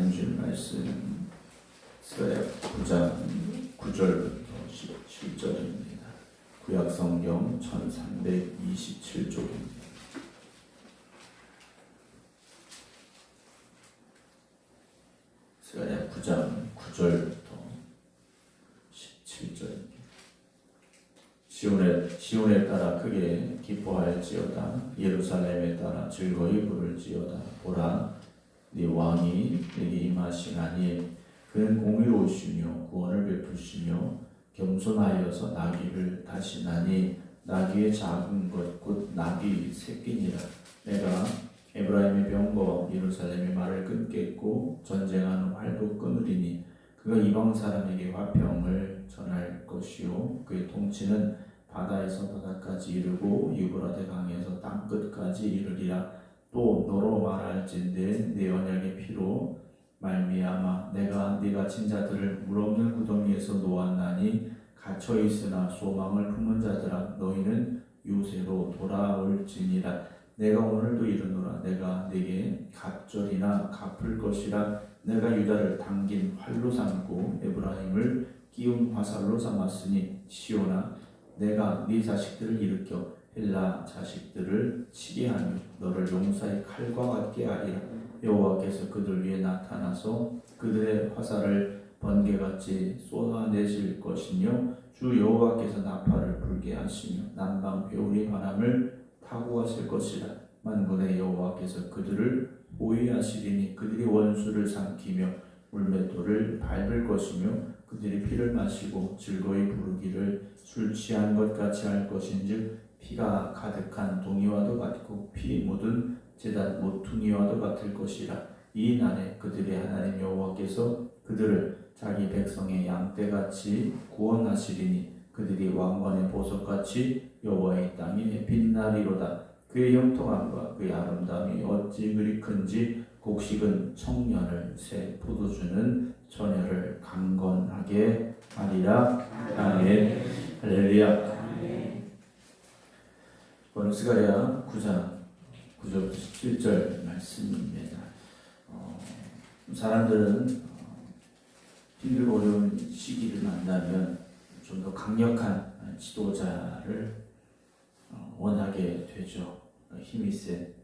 하나님 줄 말씀 스가랴 9장 9절부터 17절입니다. 구약성경 1327쪽입니다. 스가랴 9장 9절부터 17절입니다. 시온에 따라 크게 기뻐할지어다. 예루살렘에 따라 즐거이 부를지어다. 보라, 네 왕이 내게 임하시나니 그는 공의로우시며 구원을 베푸시며 겸손하여서 나귀를 타시나니 나귀의 작은 것 곧 나귀 새끼니라. 내가 에브라임의 병거 예루살렘의 말을 끊겠고 전쟁하는 활도 끊으리니 그가 이방 사람에게 화평을 전할 것이요 그의 통치는 바다에서 바다까지 이르고 유브라데 강에서 땅 끝까지 이르리라. 또 너로 말할진대 내 언약의 피로 말미암아 내가 네가 친자들을 물없는 구덩이에서 놓았나니 갇혀 있으나 소망을 품은 자들아 너희는 요새로 돌아올지니라. 내가 오늘도 이르노라. 내가 네게 갑절이나 갚을 것이라. 내가 유다를 당긴 활로 삼고 에브라임을 끼운 화살로 삼았으니 시온아 내가 네 자식들을 일으켜 헬라 자식들을 치게 하며 너를 용사의 칼과 같게 하리라. 여호와께서 그들 위에 나타나서 그들의 화살을 번개같이 쏟아내실 것이며 주 여호와께서 나팔을 불게 하시며 남방 회오리 바람을 타고 가실 것이라. 만군의 여호와께서 그들을 보위하시리니 그들이 원수를 삼키며 물맷돌을 밟을 것이며 그들이 피를 마시고 즐거이 부르기를 술 취한 것 같이 할 것인즉 피가 가득한 동이와도 같고 피 묻은 제단 모퉁이와도 같을 것이라. 이 날에 그들의 하나님 여호와께서 그들을 자기 백성의 양떼같이 구원하시리니 그들이 왕관의 보석같이 여호와의 땅에 빛나리로다. 그의 형통함과 그의 아름다움이 어찌 그리 큰지 곡식은 청년을 새 포도주는 처녀를 강건하게 하리라. 아멘. 할렐루야. 오늘 스가랴 9장 9절부터 17절 말씀입니다. 사람들은 힘들고 어려운 시기를 만나면 좀 더 강력한 지도자를 원하게 되죠. 힘이 센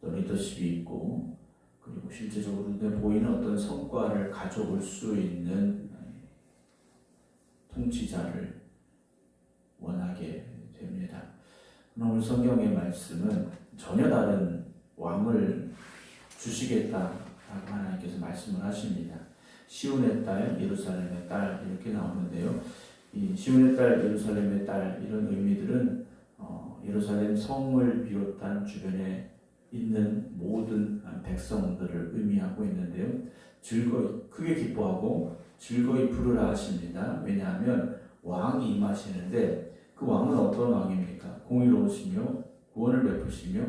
또 리더십이 있고 그리고 실제적으로 눈에 보이는 어떤 성과를 가져올 수 있는 통치자를 원하게 됩니다. 오늘 성경의 말씀은 전혀 다른 왕을 주시겠다라고 하나님께서 말씀을 하십니다. 시온의 딸, 예루살렘의 딸 이렇게 나오는데요. 이 시온의 딸, 예루살렘의 딸 이런 의미들은 예루살렘 성을 비롯한 주변에 있는 모든 백성들을 의미하고 있는데요. 즐거이 크게 기뻐하고 즐거이 부르라 하십니다. 왜냐하면 왕이 임하시는데 그 왕은 어떤 왕입니까? 공의로우시며 구원을 베푸시며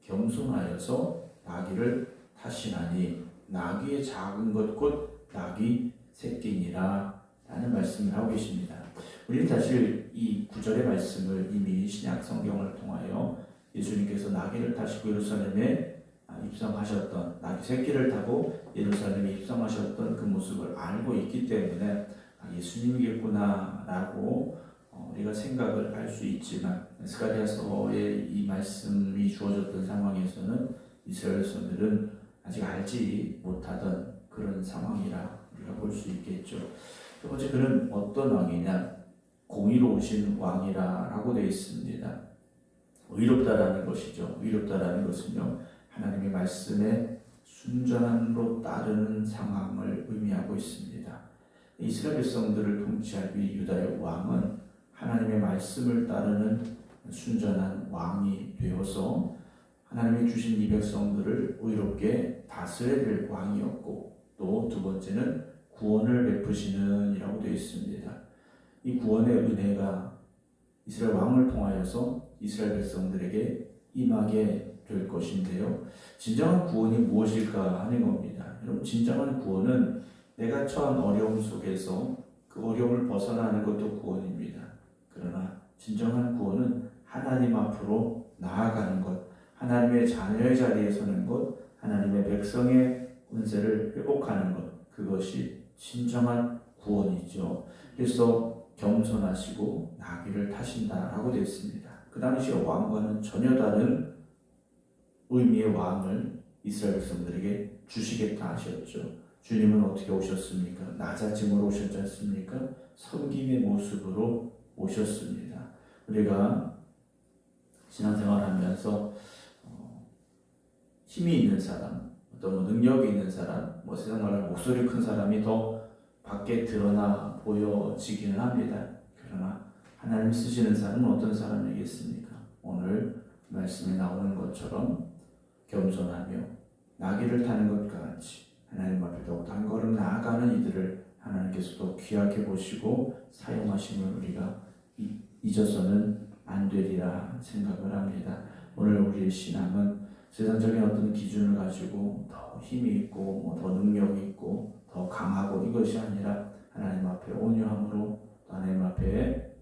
겸손하여서 나귀를 타시나니 나귀의 작은 것 곧 나귀 새끼니라 라는 말씀을 하고 계십니다. 우리는 사실 이 9절의 말씀을 이미 신약 성경을 통하여 예수님께서 나귀를 타시고 예루살렘에 입성하셨던 나귀 새끼를 타고 예루살렘에 입성하셨던 그 모습을 알고 있기 때문에 예수님이겠구나라고 우리가 생각을 할 수 있지만 스가랴서의 이 말씀이 주어졌던 상황에서는 이스라엘 백성들은 아직 알지 못하던 그런 상황이라 우리가 볼 수 있겠죠. 첫 번째 그는 어떤 왕이냐? 공의로우신 왕이라고 되어 있습니다. 의롭다라는 것이죠. 의롭다라는 것은요 하나님의 말씀에 순전함으로 따르는 상황을 의미하고 있습니다. 이스라엘 백성들을 통치하기 위해 유다의 왕은 하나님의 말씀을 따르는 순전한 왕이 되어서 하나님이 주신 이 백성들을 의롭게 다스려야 될 왕이었고 또 두 번째는 구원을 베푸시는 이라고 되어 있습니다. 이 구원의 은혜가 이스라엘 왕을 통하여서 이스라엘 백성들에게 임하게 될 것인데요. 진정한 구원이 무엇일까 하는 겁니다. 여러분 진정한 구원은 내가 처한 어려움 속에서 그 어려움을 벗어나는 것도 구원입니다. 그러나 진정한 구원은 하나님 앞으로 나아가는 것, 하나님의 자녀의 자리에 서는 것, 하나님의 백성의 권세를 회복하는 것, 그것이 진정한 구원이죠. 그래서 겸손하시고 나귀를 타신다라고 되어 있습니다. 그 당시 왕과는 전혀 다른 의미의 왕을 이스라엘 백성들에게 주시겠다 하셨죠. 주님은 어떻게 오셨습니까? 낮아짐으로 오셨지 않습니까? 섬김의 모습으로 오셨습니다. 우리가 신앙생활하면서 힘이 있는 사람, 어떤 능력이 있는 사람, 세상 말하면 목소리 큰 사람이 더 밖에 드러나 보여지기는 합니다. 그러나 하나님 쓰시는 사람은 어떤 사람이겠습니까? 오늘 말씀에 나오는 것처럼 겸손하며 나귀를 타는 것과 같이 하나님 앞에 더욱 한 걸음 나아가는 이들을 하나님께서 더 귀하게 보시고 사용하심을 우리가 잊어서는 안 되리라 생각을 합니다. 오늘 우리의 신앙은 세상적인 어떤 기준을 가지고 더 힘이 있고 더 능력이 있고 더 강하고 이것이 아니라 하나님 앞에 온유함으로 하나님 앞에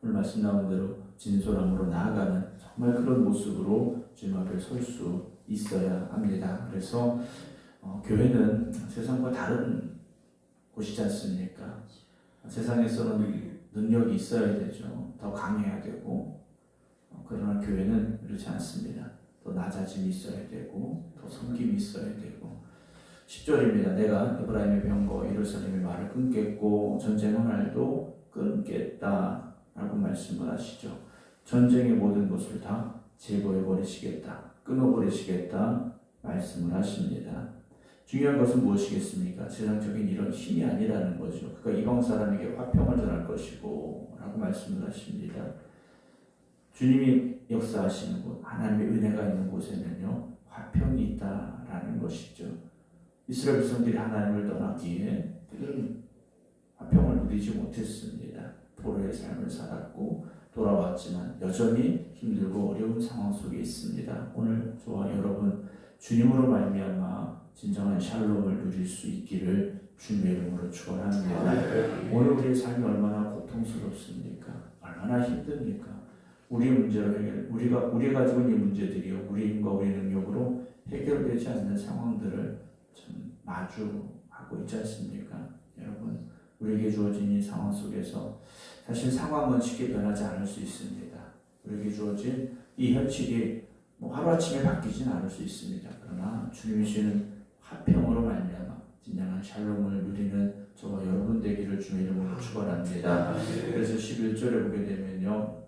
오늘 말씀 나온 대로 진솔함으로 나아가는 정말 그런 모습으로 주님 앞에 설 수 있어야 합니다. 그래서 교회는 세상과 다른 곳이지 않습니까? 세상에서는 능력이 있어야 되죠. 더 강해야 되고 그러나 교회는 그렇지 않습니다. 더 낮아짐이 있어야 되고 더 섬김이 있어야 되고 10절입니다. 내가 에브라임의 병거 예루살렘의 말을 끊겠고 전쟁의 날도 끊겠다 라고 말씀을 하시죠. 전쟁의 모든 것을 다 제거해버리시겠다, 끊어버리시겠다 말씀을 하십니다. 중요한 것은 무엇이겠습니까? 세상적인 이런 힘이 아니라는 거죠. 그러니까 이방 사람에게 화평을 전할 것이고 라고 말씀을 하십니다. 주님이 역사하시는 곳, 하나님의 은혜가 있는 곳에는요 화평이 있다라는 것이죠. 이스라엘 백성들이 하나님을 떠나기에 그들은 화평을 누리지 못했습니다. 포로의 삶을 살았고 돌아왔지만 여전히 힘들고 어려운 상황 속에 있습니다. 오늘 저와 여러분 주님으로 말미암아 진정한 샬롬을 누릴 수 있기를 주님의 이름으로 축원합니다. 오늘 우리의 삶이 얼마나 고통스럽습니까? 얼마나 힘듭니까? 우리의 문제로 우리가 가지고 있는 문제들이요, 우리 힘과 우리 능력으로 해결되지 않는 상황들을 참 마주하고 있지 않습니까? 여러분, 우리에게 주어진 이 상황 속에서 사실 상황은 쉽게 변하지 않을 수 있습니다. 우리에게 주어진 이 현실이 하루아침에 바뀌지는 않을 수 있습니다. 그러나 주님이 주시는 화평으로 말미암아 진정한 샬롬을 누리는 저와 여러분 되기를 주의 이름으로 축원합니다. 그래서 11절에 보게 되면요,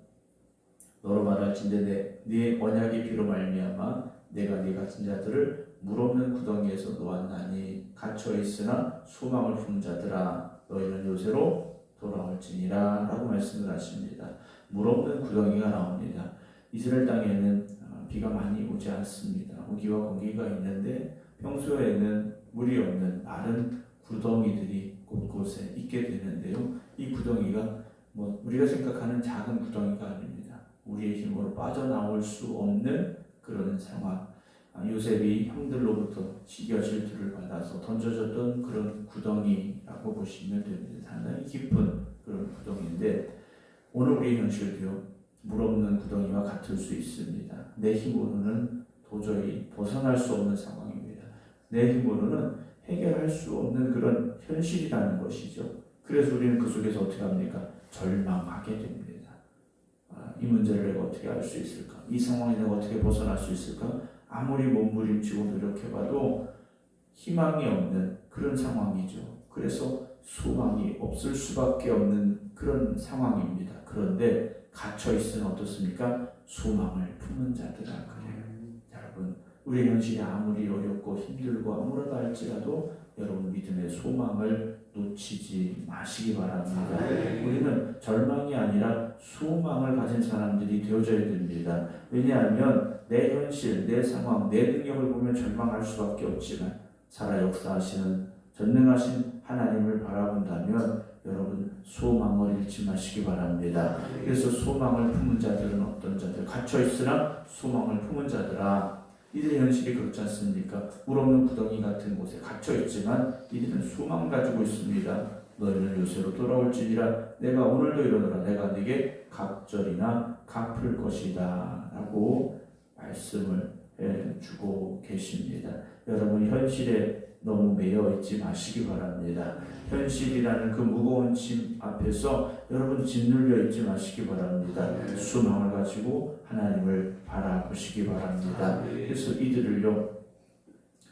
너로 말할진대 네 언약의 피로 말미암아 내가 네 같은 자들을 물 없는 구덩이에서 놓았나니 갇혀 있으나 소망을 품은 자들아 너희는 요새로 돌아올지니라 라고 말씀을 하십니다. 물 없는 구덩이가 나옵니다. 이스라엘 땅에는 비가 많이 오지 않습니다. 우기와 공기가 있는데 평소에는 물이 없는 마른 구덩이들이 곳곳에 있게 되는데요. 이 구덩이가 우리가 생각하는 작은 구덩이가 아닙니다. 우리의 힘으로 빠져나올 수 없는 그런 상황. 요셉이 형들로부터 시기와 질투를 받아서 던져졌던 그런 구덩이라고 보시면 됩니다. 상당히 깊은 그런 구덩이인데 오늘 우리의 현실도요, 물 없는 구덩이와 같을 수 있습니다. 내 힘으로는 도저히 벗어날 수 없는 상황입니다. 내 힘으로는 해결할 수 없는 그런 현실이라는 것이죠. 그래서 우리는 그 속에서 어떻게 합니까? 절망하게 됩니다. 이 문제를 내가 어떻게 할 수 있을까? 이 상황에 내가 어떻게 벗어날 수 있을까? 아무리 몸부림치고 노력해봐도 희망이 없는 그런 상황이죠. 그래서 소망이 없을 수밖에 없는 그런 상황입니다. 그런데 갇혀있으면 어떻습니까? 소망을 품은 자들아 그래요. 여러분, 우리 현실이 아무리 어렵고 힘들고 아무렇다 할지라도 여러분 믿음의 소망을 놓치지 마시기 바랍니다. 우리는 절망이 아니라 소망을 가진 사람들이 되어져야 됩니다. 왜냐하면 내 현실, 내 상황, 내 능력을 보면 절망할 수밖에 없지만 살아 역사하시는 전능하신 하나님을 바라본다면 여러분 소망을 잃지 마시기 바랍니다. 그래서 소망을 품은 자들은 어떤 자들? 갇혀있으나 소망을 품은 자들아, 이들의 현실이 그렇지 않습니까? 물 없는 구덩이 같은 곳에 갇혀있지만 이들은 소망 가지고 있습니다. 너희는 요새로 돌아올지니라 내가 오늘도 이르노라 내가 네게 갑절이나 갚을 것이다 라고 말씀을 주고 계십니다. 여러분 현실에 너무 매여 있지 마시기 바랍니다. 현실이라는 그 무거운 짐 앞에서 여러분 짓눌려 있지 마시기 바랍니다. 소망을 가지고 하나님을 바라보시기 바랍니다. 그래서 이들을요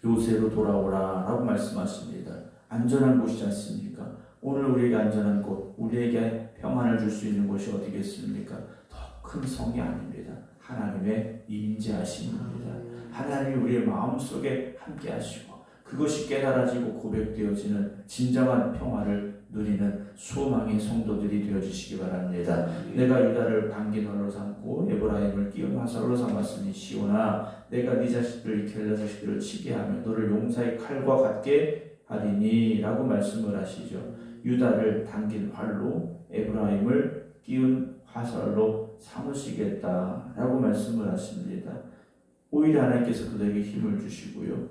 요새로 돌아오라 라고 말씀하십니다. 안전한 곳이지 않습니까? 오늘 우리에게 안전한 곳, 우리에게 평안을 줄 수 있는 곳이 어디겠습니까? 더 큰 성이 아닙니다. 하나님의 임재하심입니다. 하나님이 우리의 마음속에 함께 하시고 그것이 깨달아지고 고백되어지는 진정한 평화를 누리는 소망의 성도들이 되어주시기 바랍니다. 내가 유다를 당긴 언로 삼고 에브라임을 끼운 화살로 삼았으니 시온아 내가 네 자식들을 켈라 자식들을 치게 하며 너를 용사의 칼과 같게 하리니 라고 말씀을 하시죠. 유다를 당긴 활로 에브라임을 끼운 화살로 삼으시겠다 라고 말씀을 하십니다. 오히려 하나님께서 그들에게 힘을 주시고요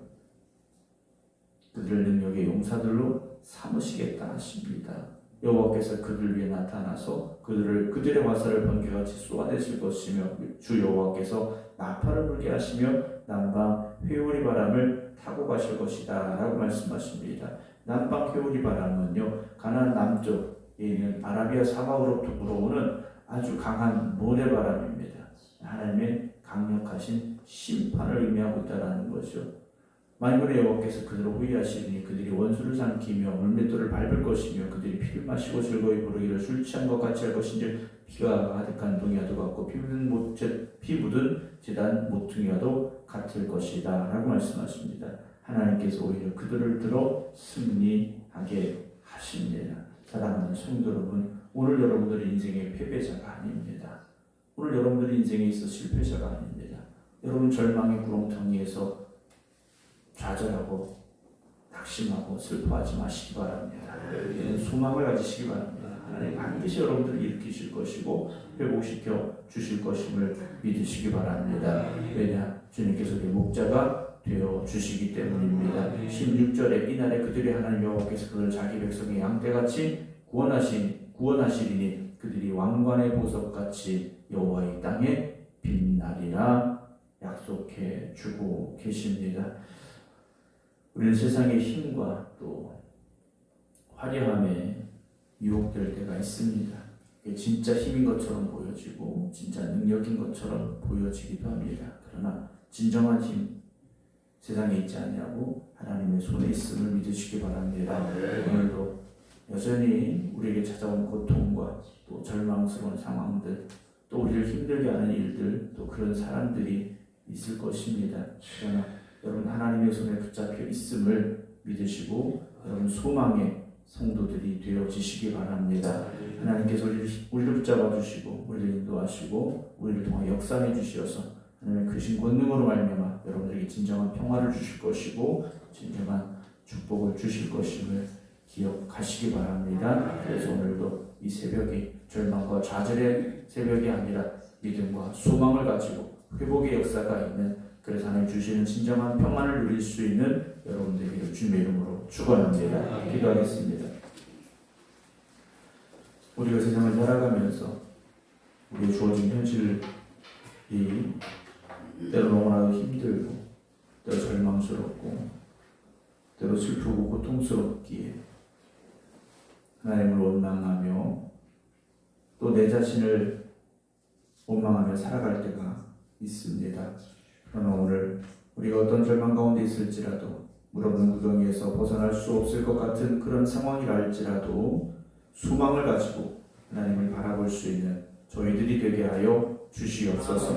그들을 능력의 용사들로 삼으시겠다 하십니다. 여호와께서 그들 위해 나타나서 그들의 화살을 번개같이 쏘아내실 것이며 주 여호와께서 나팔을 불게 하시며 남방 회오리 바람을 타고 가실 것이다 라고 말씀하십니다. 남방 회오리 바람은요 가나안 남쪽에 있는 아라비아 사막으로부터 불어오는 아주 강한 모래바람입니다. 하나님의 강력하신 심판을 의미하고 있다는 것이죠. 만군의 여호와께서 그들을 호위하시리니 그들이 원수를 삼키며 물맷돌을 밟을 것이며 그들이 피를 마시고 즐거이 부르기를 술 취한 것 같이 할 것인지 피가 가득한 동이와도 같고 피 묻은 제단 모퉁이와도 같을 것이다 라고 말씀하십니다. 하나님께서 오히려 그들을 들어 승리하게 하십니다. 사랑하는 성도 여러분, 오늘 여러분들의 인생의 패배자가 아닙니다. 오늘 여러분들의 인생에 있어 실패자가 아닙니다. 여러분 절망의 구렁텅이에서 좌절하고 낙심하고 슬퍼하지 마시기 바랍니다. 소망을 가지시기 바랍니다. 하나님 반드시 여러분들을 일으키실 것이고 회복시켜 주실 것임을 믿으시기 바랍니다. 왜냐? 주님께서 내 목자가 되어 주시기 때문입니다. 16절에 이날에 그들이 하나님 여호와께서 그들을 자기 백성의 양떼같이 구원하시리니 그들이 왕관의 보석같이 여호와의 땅에 빛나리라 약속해 주고 계십니다. 우리는 세상의 힘과 또 화려함에 유혹될 때가 있습니다. 진짜 힘인 것처럼 보여지고 진짜 능력인 것처럼 보여지기도 합니다. 그러나 진정한 힘 세상에 있지 않냐고 하나님의 손에 있음을 믿으시기 바랍니다. 오늘도 여전히 우리에게 찾아온 고통과 또 절망스러운 상황들 또 우리를 힘들게 하는 일들 또 그런 사람들이 있을 것입니다. 그러나 여러분 하나님의 손에 붙잡혀 있음을 믿으시고 여러분 소망의 성도들이 되어지시기 바랍니다. 하나님께서 우리를 붙잡아 주시고 우리를 인도하시고 우리를 통해 역사해 주시어서 하나님의 크신 권능으로 말미암아 여러분들에게 진정한 평화를 주실 것이고 진정한 축복을 주실 것임을 기억하시기 바랍니다. 그래서 오늘도 이 새벽이 절망과 좌절의 새벽이 아니라 믿음과 소망을 가지고 회복의 역사가 있는 그래서 하나님 주시는 진정한 평안을 누릴 수 있는 여러분들에게 주님의 이름으로 축원합니다. 기도하겠습니다. 우리가 세상을 살아가면서 우리의 주어진 현실이 때로 너무나도 힘들고 때로 절망스럽고 때로 슬프고 고통스럽기에 하나님을 원망하며 또 내 자신을 원망하며 살아갈 때가 있습니다. 그러나 오늘 우리가 어떤 절망 가운데 있을지라도 물 없는 구덩이에서 벗어날 수 없을 것 같은 그런 상황이라 할지라도 소망을 가지고 하나님을 바라볼 수 있는 저희들이 되게 하여 주시옵소서.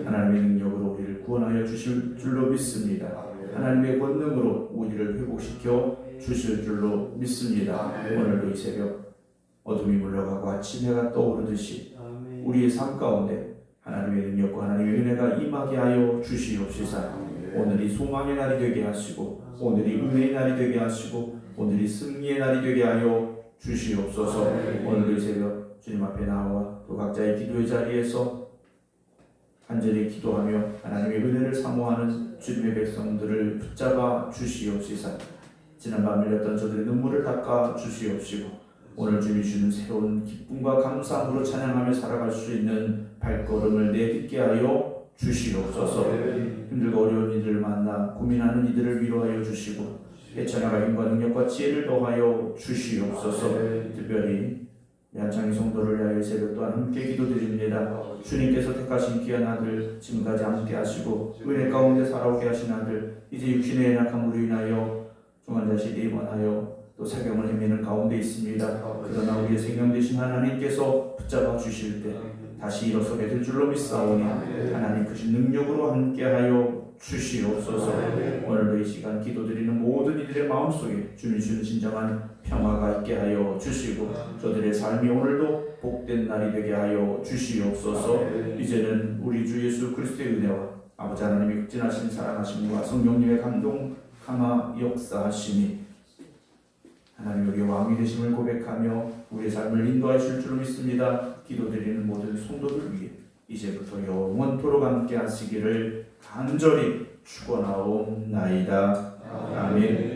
하나님의 능력으로 우리를 구원하여 주실 줄로 믿습니다. 하나님의 권능으로 우리를 회복시켜 주실 줄로 믿습니다. 오늘도 이 새벽 어둠이 물러가고 아침 해가 떠오르듯이 우리의 삶 가운데 하나님의 능력과 하나님의 은혜가 임하게 하여 주시옵시사. 오늘이 소망의 날이 되게 하시고 오늘이 은혜의 날이 되게 하시고 오늘이 승리의 날이 되게 하여 주시옵소서. 오늘도 이 새벽 주님 앞에 나와 또 각자의 기도의 자리에서 간절히 기도하며 하나님의 은혜를 사모하는 주님의 백성들을 붙잡아 주시옵시사. 지난밤 흘렸던 저들의 눈물을 닦아 주시옵시고 오늘 주님이 주는 새로운 기쁨과 감사함으로 찬양하며 살아갈 수 있는 발걸음을 내딛게 하여 주시옵소서. 힘들고 어려운 이들을 만나 고민하는 이들을 위로하여 주시고 예천하가 힘과 능력과 지혜를 더하여 주시옵소서. 특별히 양창희 성도를 위하여 새벽 또한 함께 기도드립니다. 주님께서 택하신 귀한 아들 지금까지 함께 하시고 은혜 가운데 살아오게 하신 아들 이제 육신의 연약함으로 인하여 중환자실에 입원하여 또 사경을 헤매는 가운데 있습니다. 그러나 우리의 생명 되신 하나님께서 붙잡아 주실 때 다시 일어서게 될 줄로 믿사오니 하나님 크신 능력으로 함께하여 주시옵소서. 오늘도 이 시간 기도드리는 모든 이들의 마음속에 주님 주는 진정한 평화가 있게 하여 주시고 저들의 삶이 오늘도 복된 날이 되게 하여 주시옵소서. 이제는 우리 주 예수 그리스도의 은혜와 아버지 하나님의 극진하신 사랑하심과 성령님의 감동 강화 역사하심이 하나님 우리의 왕이 되심을 고백하며 우리의 삶을 인도하실 줄로 믿습니다. 기도드리는 모든 성도들 위해 이제부터 영원토록 함께 하시기를 간절히 축원하옵나이다. 아멘.